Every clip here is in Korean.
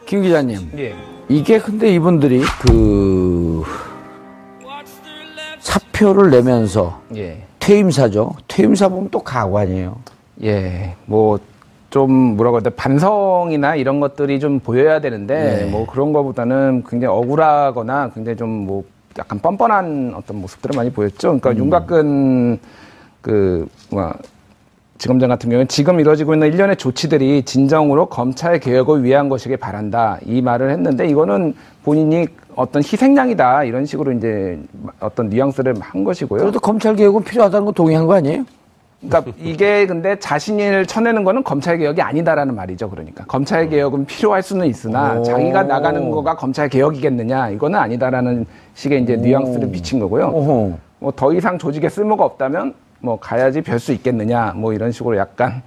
김 기자님. 예. 이게 근데 이분들이 그 사표를 내면서 예. 퇴임사죠. 퇴임사 보면 또 가고 아니에요. 예. 뭐 좀 뭐라고 해야 돼, 반성이나 이런 것들이 좀 보여야 되는데 뭐 그런 거보다는 굉장히 억울하거나 굉장히 좀 뭐 약간 뻔뻔한 어떤 모습들을 많이 보였죠. 그러니까 윤곽근 지검장 같은 경우는 지금 이루어지고 있는 일련의 조치들이 진정으로 검찰 개혁을 위한 것이길 바란다, 이 말을 했는데, 이거는 본인이 어떤 희생양이다 이런 식으로 이제 어떤 뉘앙스를 한 것이고요. 그래도 검찰 개혁은 필요하다는 거 동의한 거 아니에요? 그러니까 이게 근데 자신을 쳐내는 거는 검찰 개혁이 아니다라는 말이죠. 그러니까 검찰 개혁은 필요할 수는 있으나 자기가 나가는 거가 검찰 개혁이겠느냐, 이거는 아니다라는 식의 이제 뉘앙스를 비친 거고요. 뭐 더 이상 조직에 쓸모가 없다면 뭐 가야지 별 수 있겠느냐, 뭐 이런 식으로 약간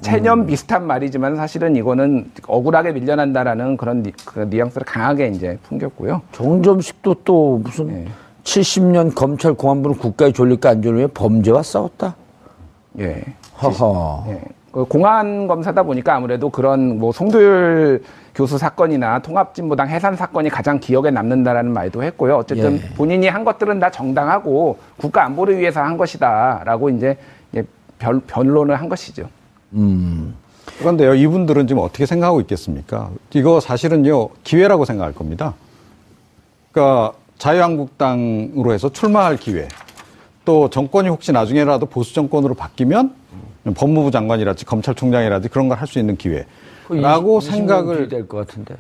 체념 비슷한 말이지만 사실은 이거는 억울하게 밀려난다라는 그런 그 뉘앙스를 강하게 이제 풍겼고요. 정점식도 또 무슨 70년 검찰 공안부는 국가에 졸릴까 안 졸리면 범죄와 싸웠다. 예. 허허. 예. 공안 검사다 보니까 아무래도 그런 뭐 송도율 교수 사건이나 통합진보당 해산 사건이 가장 기억에 남는다라는 말도 했고요. 어쨌든 본인이 한 것들은 다 정당하고 국가 안보를 위해서 한 것이다라고 이제 변론을 한 것이죠. 그런데요, 이분들은 지금 어떻게 생각하고 있겠습니까? 이거 사실은요, 기회라고 생각할 겁니다. 그러니까 자유한국당으로 해서 출마할 기회, 또 정권이 혹시 나중에라도 보수 정권으로 바뀌면 법무부 장관이라든지 검찰총장이라든지 그런 걸 할 수 있는 기회라고 생각을 될 것 같은데.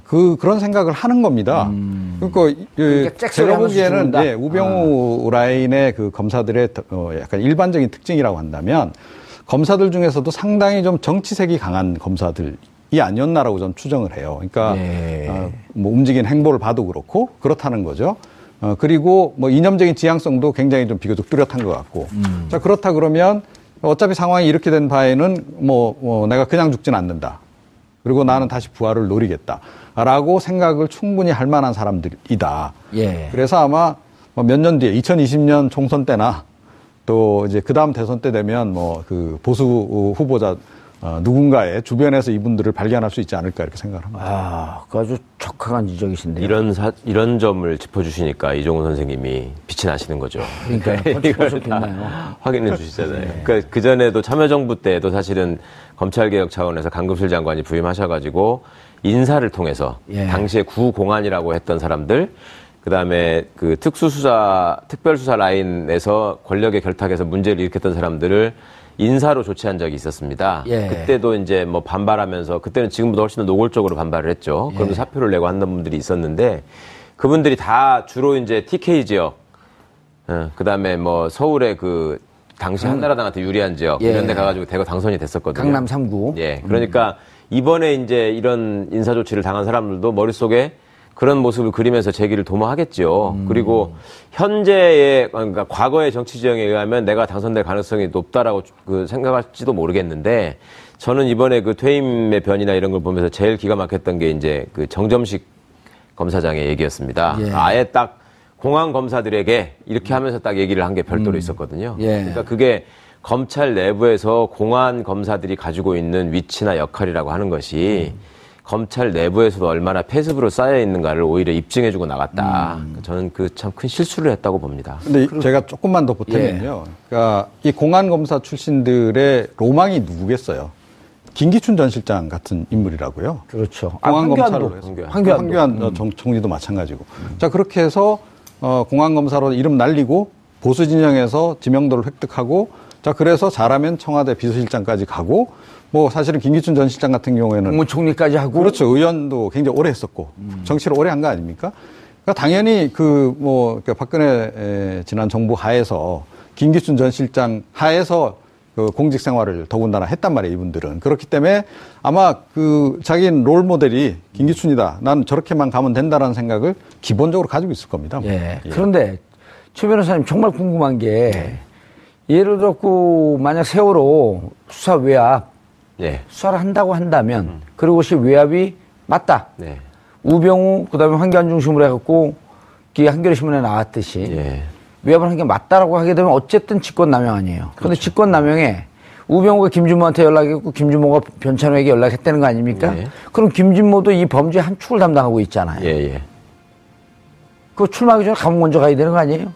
그런 생각을 하는 겁니다. 그러니까 제가 보기에는 우병우 라인의 그 검사들의 약간 일반적인 특징이라고 한다면, 검사들 중에서도 상당히 좀 정치색이 강한 검사들이 아니었나라고 저는 추정을 해요. 그러니까 뭐 움직이는 행보를 봐도 그렇고 그렇다는 거죠. 그리고 뭐 이념적인 지향성도 굉장히 좀 비교적 뚜렷한 것 같고. 자, 그렇다 그러면 어차피 상황이 이렇게 된 바에는 내가 그냥 죽진 않는다. 그리고 나는 다시 부활을 노리겠다. 라고 생각을 충분히 할 만한 사람들이다. 그래서 아마 몇 년 뒤에 2020년 총선 때나 또 이제 그 다음 대선 때 되면 뭐 그 보수 후보자 누군가의 주변에서 이분들을 발견할 수 있지 않을까, 이렇게 생각을 합니다. 아, 그 아주 척박한 지적이신데요. 이런 점을 짚어주시니까 이종훈 선생님이 빛이 나시는 거죠. 그러니까요. 이걸 다 확인해 주시잖아요. 그러니까 그전에도 참여정부 때도 사실은 검찰개혁 차원에서 강금실 장관이 부임하셔가지고 인사를 통해서 당시에 구공안이라고 했던 사람들, 그다음에 그 특별수사 라인에서 권력의 결탁에서 문제를 일으켰던 사람들을 인사로 조치한 적이 있었습니다. 그때도 이제 뭐 반발하면서, 그때는 지금보다 훨씬 더 노골적으로 반발을 했죠. 그러면서 사표를 내고 한다는 분들이 있었는데, 그분들이 다 주로 이제 TK 지역, 그다음에 뭐 서울의 그 당시 한나라당한테 유리한 지역 이런 데 가가지고 대거 당선이 됐었거든요. 강남 3구. 그러니까 이번에 이제 이런 인사 조치를 당한 사람들도 머릿속에 그런 모습을 그리면서 재기를 도모하겠죠. 그리고 현재의, 그러니까 과거의 정치 지형에 의하면 내가 당선될 가능성이 높다라고 생각할지도 모르겠는데, 저는 이번에 그 퇴임의 변이나 이런 걸 보면서 제일 기가 막혔던 게 이제 그 정점식 검사장의 얘기였습니다. 아예 딱 공안 검사들에게 이렇게 하면서 딱 얘기를 한 게 별도로 있었거든요. 그러니까 그게 검찰 내부에서 공안 검사들이 가지고 있는 위치나 역할이라고 하는 것이 검찰 내부에서도 얼마나 폐습으로 쌓여 있는가를 오히려 입증해주고 나갔다. 저는 그 참 큰 실수를 했다고 봅니다. 근데 제가 조금만 더 보태면요. 그러니까 이 공안검사 출신들의 로망이 누구겠어요? 김기춘 전 실장 같은 인물이라고요. 그렇죠. 공안검사로 황교안 총리도 마찬가지고. 자, 그렇게 해서 공안검사로 이름 날리고 보수 진영에서 지명도를 획득하고, 자, 그래서 잘하면 청와대 비서실장까지 가고, 뭐 사실은 김기춘 전 실장 같은 경우에는 국무총리까지 하고, 그렇죠, 의원도 굉장히 오래 했었고 정치를 오래 한 거 아닙니까? 그러니까 당연히 박근혜 지난 정부 하에서 김기춘 전 실장 하에서 그 공직 생활을 더군다나 했단 말이에요, 이분들은. 그렇기 때문에 아마 자기는 롤 모델이 김기춘이다, 나는 저렇게만 가면 된다라는 생각을 기본적으로 가지고 있을 겁니다. 그런데 최 변호사님, 정말 궁금한 게 예를 들었고 만약 세월호 수사 외압 수사를 한다고 한다면, 그리고 혹시 외압이 맞다. 우병우, 그 다음에 황교안 중심으로 해갖고, 한겨레신문에 나왔듯이, 외압을 한 게 맞다라고 하게 되면 어쨌든 직권남용 아니에요. 그런데 직권남용에 우병우가 김진모한테 연락했고 김진모가 변찬호에게 연락했다는 거 아닙니까? 예. 그럼 김진모도 이 범죄의 한 축을 담당하고 있잖아요. 예. 그거 출마하기 전에 감옥 먼저 가야 되는 거 아니에요?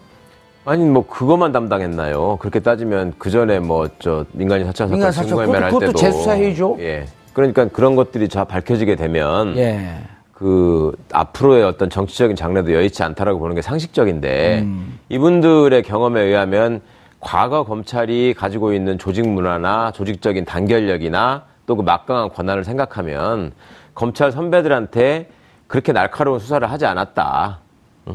아니 뭐 그것만 담당했나요? 그렇게 따지면 그 전에 뭐 저 민간인 사찰 사건 증거인멸 할 때도 그것도 재수사해야죠. 예. 그러니까 그런 것들이 다 밝혀지게 되면 예. 그 앞으로의 어떤 정치적인 장래도 여의치 않다라고 보는 게 상식적인데 이분들의 경험에 의하면 과거 검찰이 가지고 있는 조직 문화나 조직적인 단결력이나 또 그 막강한 권한을 생각하면 검찰 선배들한테 그렇게 날카로운 수사를 하지 않았다.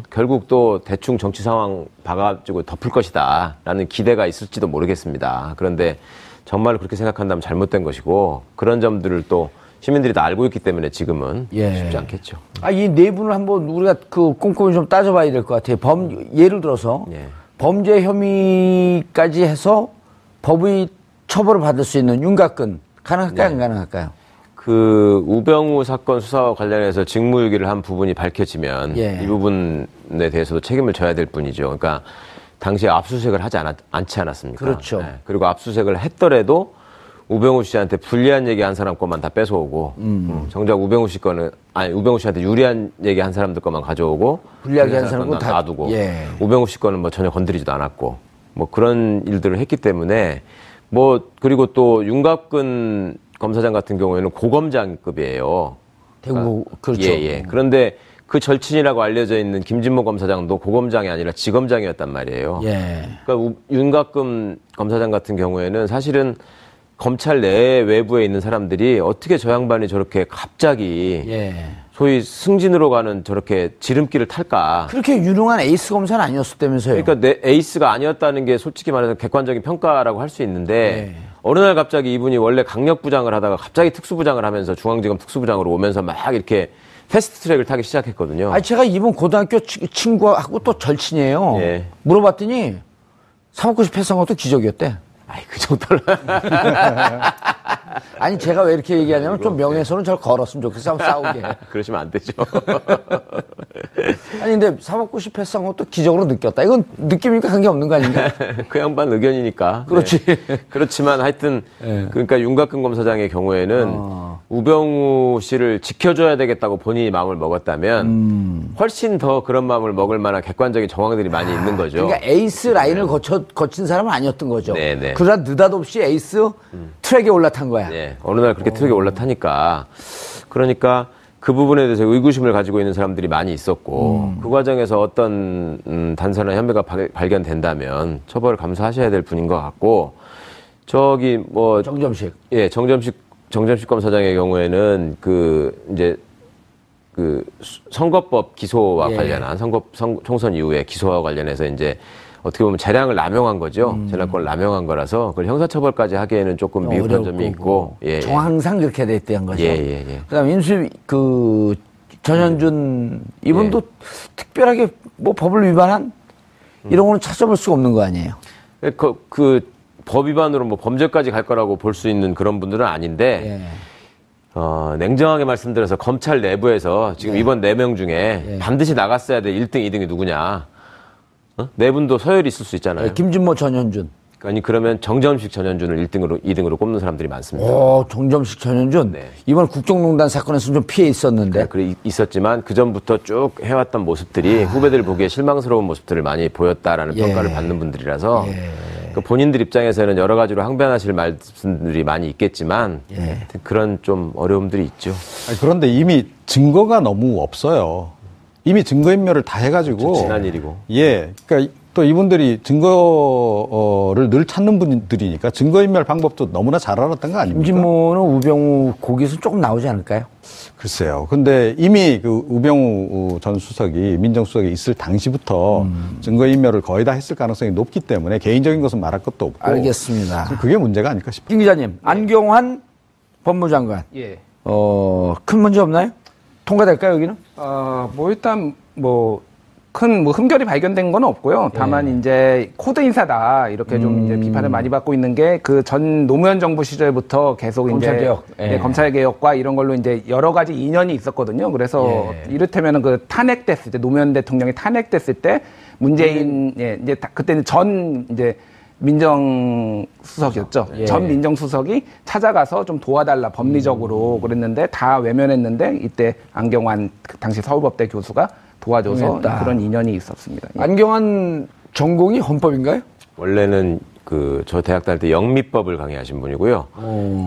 결국 또 대충 정치 상황 봐가지고 덮을 것이다라는 기대가 있을지도 모르겠습니다. 그런데 정말 그렇게 생각한다면 잘못된 것이고 그런 점들을 또 시민들이 다 알고 있기 때문에 지금은 쉽지 않겠죠. 이 네 분을 한번 우리가 그 꼼꼼히 좀 따져봐야 될 것 같아요. 예를 들어서 범죄 혐의까지 해서 법의 처벌을 받을 수 있는 윤곽근 가능할까요? 안 가능할까요? 그 우병우 사건 수사와 관련해서 직무유기를 한 부분이 밝혀지면 이 부분에 대해서도 책임을 져야 될 뿐이죠. 그러니까 당시에 압수수색을 하지 않지 않았습니까? 그렇죠. 네. 그리고 압수수색을 했더라도 우병우 씨한테 불리한 얘기 한 사람 것만 다 뺏어오고 정작 우병우 씨한테 유리한 얘기 한 사람들 것만 가져오고 불리하게 한 사람 건 다 놔두고 우병우 씨 거는 뭐 전혀 건드리지도 않았고 뭐 그런 일들을 했기 때문에 뭐 그리고 또 윤곽근 검사장 같은 경우에는 고검장급이에요. 대구 그렇죠. 예. 그런데 그 절친이라고 알려져 있는 김진모 검사장도 고검장이 아니라 지검장이었단 말이에요. 그러니까 윤곽근 검사장 같은 경우에는 사실은 검찰 내 외부에 있는 사람들이 어떻게 저 양반이 저렇게 갑자기 소위 승진으로 가는 저렇게 지름길을 탈까. 그렇게 유능한 에이스 검사는 아니었었다면서요. 그러니까 내 에이스가 아니었다는 게 솔직히 말해서 객관적인 평가라고 할 수 있는데 어느 날 갑자기 이분이 원래 강력부장을 하다가 갑자기 특수부장을 하면서 중앙지검 특수부장으로 오면서 막 이렇게 패스트트랙을 타기 시작했거든요. 제가 이분 고등학교 친구하고 또 절친이에요. 물어봤더니 사먹고 싶어 했던 것도 기적이었대. 그 정도는. 아니, 제가 왜 이렇게 얘기하냐면 좀 명예훼손은 절 걸었으면 좋겠어. 싸우게. 그러시면 안 되죠. 아니, 근데 사먹고 싶어 했던 것도 기적으로 느꼈다. 이건 느낌이니까 관계 없는 거 아닌가? 그 양반 의견이니까. 그렇지. 그렇지만 하여튼, 그러니까 윤곽근 검사장의 경우에는 우병우 씨를 지켜줘야 되겠다고 본인이 마음을 먹었다면 훨씬 더 그런 마음을 먹을 만한 객관적인 정황들이 많이 있는 거죠. 그러니까 에이스 라인을 거친 사람은 아니었던 거죠. 네네. 그러나 느닷없이 에이스 트랙에 올라탄 거야. 네. 어느 날 그렇게 트랙에 올라타니까. 그러니까 그 부분에 대해서 의구심을 가지고 있는 사람들이 많이 있었고 그 과정에서 어떤 단서나 혐의가 발견된다면 처벌을 감수하셔야 될 분인 것 같고 저기 뭐 정점식. 예, 정점식 검사장의 경우에는 이제 선거법 기소와 관련한 총선 이후에 기소와 관련해서 이제 어떻게 보면 재량을 남용한 거죠. 재량권을 남용한 거라서 그걸 형사처벌까지 하기에는 조금 미흡한 점이 있고. 항상 그렇게 됐다는 거죠. 그다음에 전현준 이분도 특별하게 뭐 법을 위반한 이런 거는 찾아볼 수가 없는 거 아니에요. 법 위반으로 뭐 범죄까지 갈 거라고 볼 수 있는 그런 분들은 아닌데. 냉정하게 말씀드려서 검찰 내부에서 지금 이번 4명 중에 반드시 나갔어야 될 1등, 2등이 누구냐. 네 분도 서열이 있을 수 있잖아요. 김진모, 전현준. 아니, 그러면 정점식, 전현준을 1등으로, 2등으로 꼽는 사람들이 많습니다. 정점식, 전현준? 이번 국정농단 사건에서 좀 피해 있었는데. 그래, 있었지만 그전부터 쭉 해왔던 모습들이 후배들 보기에 실망스러운 모습들을 많이 보였다라는 평가를 받는 분들이라서 본인들 입장에서는 여러 가지로 항변하실 말씀들이 많이 있겠지만 그런 좀 어려움들이 있죠. 그런데 이미 증거가 너무 없어요. 이미 증거인멸을 다 해가지고. 지난 일이고. 그러니까 또 이분들이 증거를 늘 찾는 분들이니까 증거인멸 방법도 너무나 잘 알았던 거 아닙니까? 김진모는 우병우 거기서 조금 나오지 않을까요? 글쎄요. 근데 이미 우병우 전 수석이 민정수석이 있을 당시부터 증거인멸을 거의 다 했을 가능성이 높기 때문에 개인적인 것은 말할 것도 없고. 알겠습니다. 그게 문제가 아닐까 싶어요. 김 기자님, 안경환 법무장관. 큰 문제 없나요? 통과될까요, 여기는? 일단 큰 흠결이 발견된 건 없고요. 다만 이제 코드 인사다 이렇게 좀 이제 비판을 많이 받고 있는 게 전 노무현 정부 시절부터 계속 검찰개혁. 검찰 개혁과 이런 걸로 이제 여러 가지 인연이 있었거든요. 그래서 이를테면은 탄핵됐을 때 노무현 대통령이 탄핵됐을 때 문재인 이제 그때는 민정수석이었죠. 예. 전 민정수석이 찾아가서 좀 도와달라 법리적으로 그랬는데 다 외면했는데 이때 안경환 당시 서울법대 교수가 도와줘서 외면했다. 그런 인연이 있었습니다. 예. 안경환 전공이 헌법인가요? 원래는 저 대학 다닐 때 영미법을 강의하신 분이고요.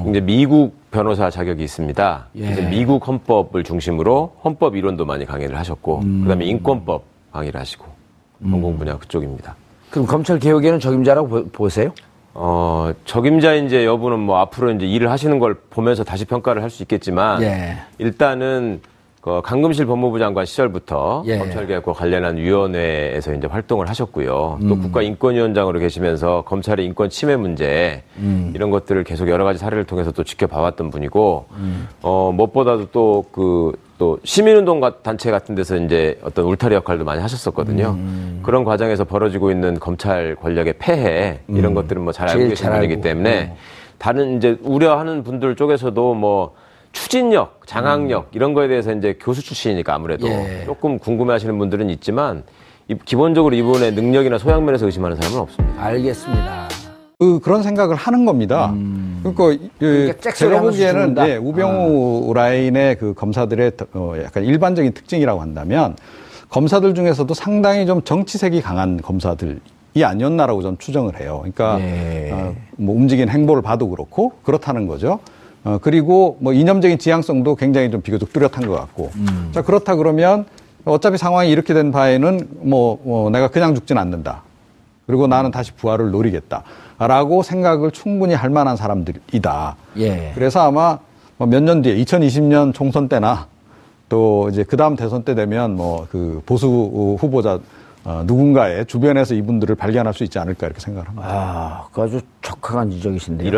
이제 미국 변호사 자격이 있습니다. 예. 이제 미국 헌법을 중심으로 헌법 이론도 많이 강의를 하셨고, 그다음에 인권법 강의를 하시고, 전공 분야 그쪽입니다. 그럼 검찰 개혁에는 적임자라고 보세요? 적임자인지 여부는 뭐 앞으로 이제 일을 하시는 걸 보면서 다시 평가를 할 수 있겠지만, 예. 일단은 강금실 법무부 장관 시절부터 예. 검찰개혁과 관련한 위원회에서 이제 활동을 하셨고요. 또 국가인권위원장으로 계시면서 검찰의 인권 침해 문제 이런 것들을 계속 여러 가지 사례를 통해서 또 지켜봐왔던 분이고, 무엇보다도 또 시민운동 단체 같은 데서 이제 어떤 울타리 역할도 많이 하셨었거든요. 그런 과정에서 벌어지고 있는 검찰 권력의 폐해 이런 것들은 뭐 잘 알고 계신 분이기 때문에 다른 이제 우려하는 분들 쪽에서도 뭐 추진력, 장악력 이런 거에 대해서 이제 교수 출신이니까 아무래도 예. 조금 궁금해하시는 분들은 있지만 기본적으로 이분의 능력이나 소양 면에서 의심하는 사람은 없습니다. 알겠습니다. 그런 생각을 하는 겁니다. 그러니까 제가 보기에는 우병우 라인의 그 검사들의 약간 일반적인 특징이라고 한다면 검사들 중에서도 상당히 좀 정치색이 강한 검사들이 아니었나라고 저는 추정을 해요. 그러니까 뭐 움직이는 행보를 봐도 그렇고 그렇다는 거죠. 그리고 뭐 이념적인 지향성도 굉장히 좀 비교적 뚜렷한 것 같고. 자, 그렇다 그러면 어차피 상황이 이렇게 된 바에는 내가 그냥 죽진 않는다. 그리고 나는 다시 부활을 노리겠다. 라고 생각을 충분히 할 만한 사람들이다. 예. 그래서 아마 몇 년 뒤에 2020년 총선 때나 또 이제 그 다음 대선 때 되면 그 보수 후보자 누군가의 주변에서 이분들을 발견할 수 있지 않을까 이렇게 생각을 합니다. 아, 그 아주 적합한 지적이신데요.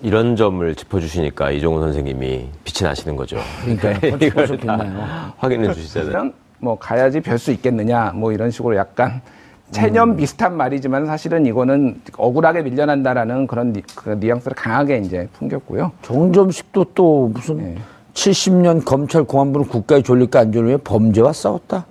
이런 점을 짚어주시니까 이종훈 선생님이 빛이 나시는 거죠. 그러니까요. 이걸 빛나요. 확인해 주시잖아요. 뭐 가야지 별 수 있겠느냐 뭐 이런 식으로 약간 체념 비슷한 말이지만 사실은 이거는 억울하게 밀려난다라는 그런 뉘앙스를 강하게 이제 풍겼고요. 정점식도 또 무슨 70년 검찰 공안부는 국가에 졸릴까 안 졸리면 범죄와 싸웠다.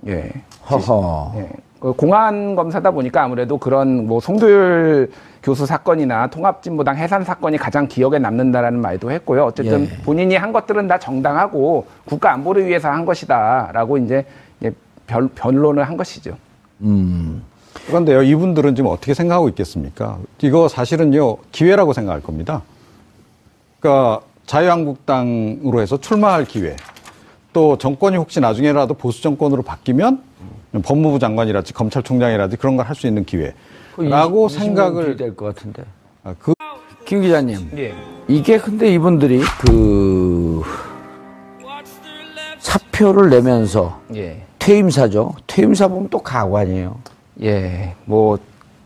예. 허허. 예. 공안 검사다 보니까 아무래도 그런 뭐 송도율 교수 사건이나 통합진보당 해산 사건이 가장 기억에 남는다라는 말도 했고요. 어쨌든 본인이 한 것들은 다 정당하고 국가 안보를 위해서 한 것이다라고 이제 변론을 한 것이죠. 그런데요, 이분들은 지금 어떻게 생각하고 있겠습니까? 이거 사실은요, 기회라고 생각할 겁니다. 그러니까 자유한국당으로 해서 출마할 기회, 또 정권이 혹시 나중에라도 보수 정권으로 바뀌면 법무부 장관이라든지 검찰총장이라든지 그런 걸 할 수 있는 기회라고 생각을 될것 같은데. 그 김 기자님, 예. 이게 근데 이분들이 그 사표를 내면서 퇴임사죠. 퇴임사 보면 또 가고 아니에요. 예, 뭐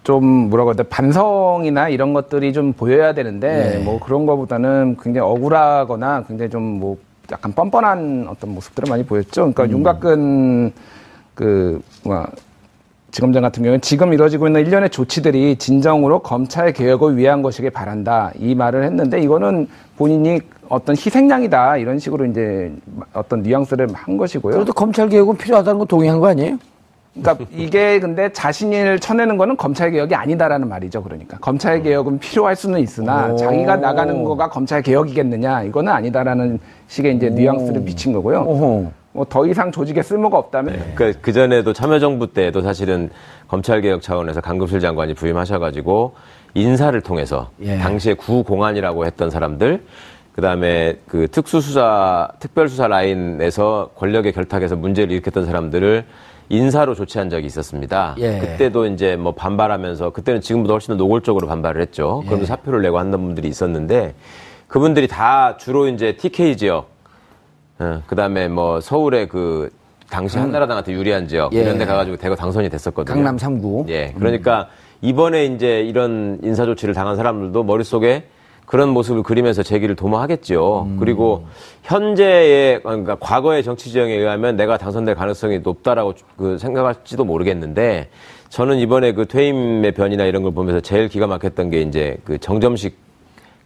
좀 뭐라고 해야 돼, 반성이나 이런 것들이 좀 보여야 되는데 뭐 그런 거보다는 굉장히 억울하거나 굉장히 좀 뭐 약간 뻔뻔한 어떤 모습들을 많이 보였죠. 그러니까 윤곽근 지검장 같은 경우는 지금 이루어지고 있는 일련의 조치들이 진정으로 검찰 개혁을 위한 것이길 바란다 이 말을 했는데 이거는 본인이 어떤 희생양이다 이런 식으로 이제 어떤 뉘앙스를 한 것이고요. 그래도 검찰 개혁은 필요하다는 거 동의한 거 아니에요? 그러니까 이게 근데 자신을 쳐내는 거는 검찰 개혁이 아니다라는 말이죠. 그러니까 검찰 개혁은 필요할 수는 있으나 자기가 나가는 거가 검찰 개혁이겠느냐 이거는 아니다라는 식의 이제 뉘앙스를 비친 거고요. 뭐 더 이상 조직에 쓸모가 없다면. 그러니까 그 전에도 참여정부 때도 사실은 검찰개혁 차원에서 강금실 장관이 부임하셔가지고 인사를 통해서 당시에 구공안이라고 했던 사람들, 그 다음에 그 특별수사 라인에서 권력의 결탁에서 문제를 일으켰던 사람들을 인사로 조치한 적이 있었습니다. 그때도 이제 뭐 반발하면서 그때는 지금보다 훨씬 더 노골적으로 반발을 했죠. 그러면서 사표를 내고 하는 분들이 있었는데 그분들이 다 주로 이제 TK 지역, 그 다음에 뭐 서울의 그 당시 한나라당한테 유리한 지역 이런 데 가가지고 대거 당선이 됐었거든요. 강남 3구. 그러니까 이번에 이제 이런 인사 조치를 당한 사람들도 머릿속에 그런 모습을 그리면서 재기를 도모하겠죠. 그리고 현재의, 그러니까 과거의 정치 지형에 의하면 내가 당선될 가능성이 높다라고 생각할지도 모르겠는데 저는 이번에 그 퇴임의 변이나 이런 걸 보면서 제일 기가 막혔던 게 이제 그 정점식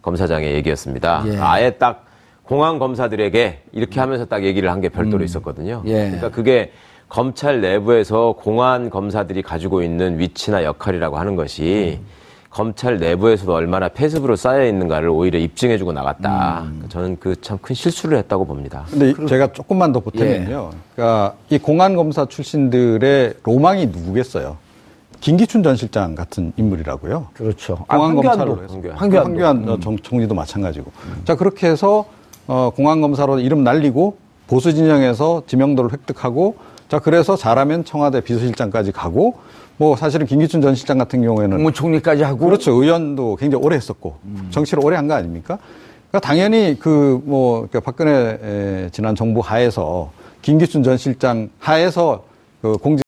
검사장의 얘기였습니다. 아예 딱 공안 검사들에게 이렇게 하면서 딱 얘기를 한 게 별도로 있었거든요. 그러니까 그게 검찰 내부에서 공안 검사들이 가지고 있는 위치나 역할이라고 하는 것이 검찰 내부에서도 얼마나 폐습으로 쌓여 있는가를 오히려 입증해주고 나갔다. 저는 그 참 큰 실수를 했다고 봅니다. 근데 제가 조금만 더 보태면요. 그러니까 이 공안검사 출신들의 로망이 누구겠어요? 김기춘 전 실장 같은 인물이라고요. 그렇죠. 공안검사로 해서. 황교안 총리도 마찬가지고. 자, 그렇게 해서 공안검사로 이름 날리고 보수 진영에서 지명도를 획득하고 자, 그래서 잘하면 청와대 비서실장까지 가고 뭐 사실은 김기춘 전 실장 같은 경우에는 국무총리까지 하고 그렇죠. 의원도 굉장히 오래 했었고 정치를 오래 한 거 아닙니까? 그러니까 당연히 그러니까 박근혜 지난 정부 하에서 김기춘 전 실장 하에서 그 공직